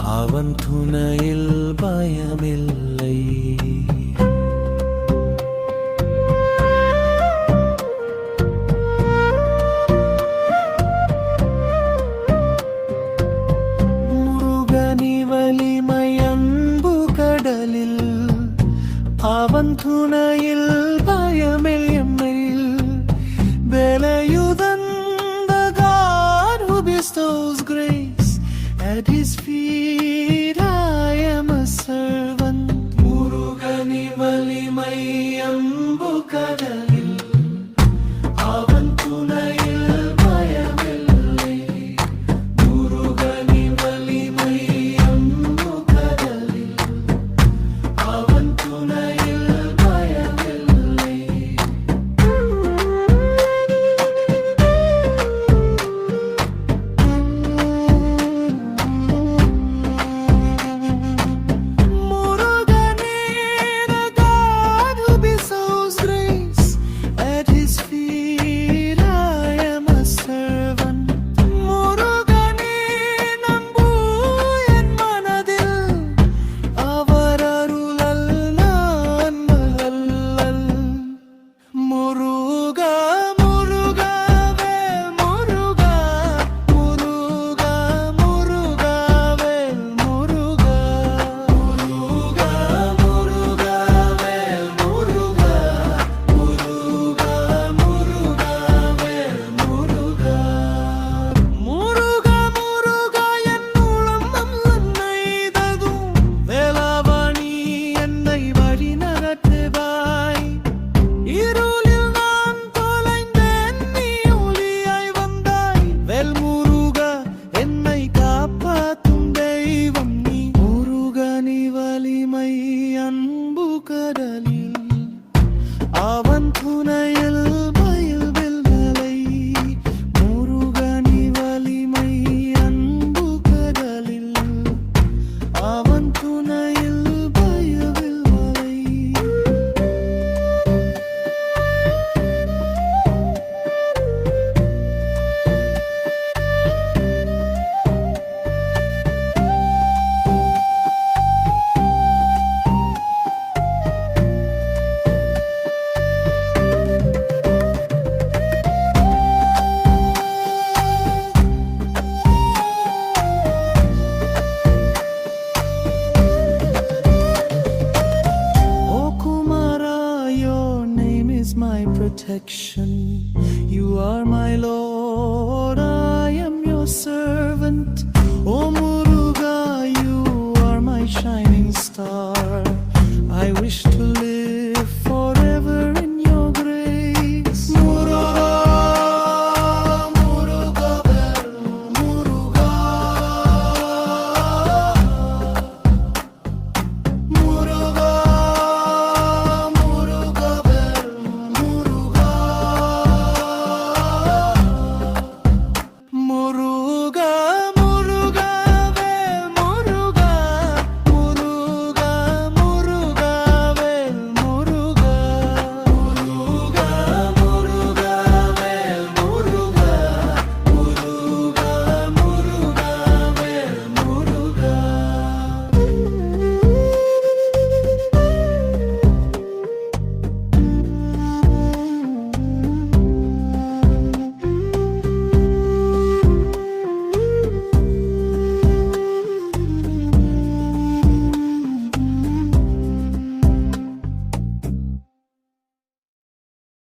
அவன் துணையில் பயமில்லை. முருகனி வலிமை அன்பு கடலில் அவன் துணையில் பயமில்லையில் வேலையுதன் bestows grace at his feet. I am a servant. Murugani valimai ambu kadalil avan thunayil bayamillai. Murugani valimai ambu kadalil avan thunayil bayamillai. அவன் துணையில் பயமில்லை. முருகனி வலிமை அன்பு கடலில் அவன் துணையில் பயமில்லை. My protection.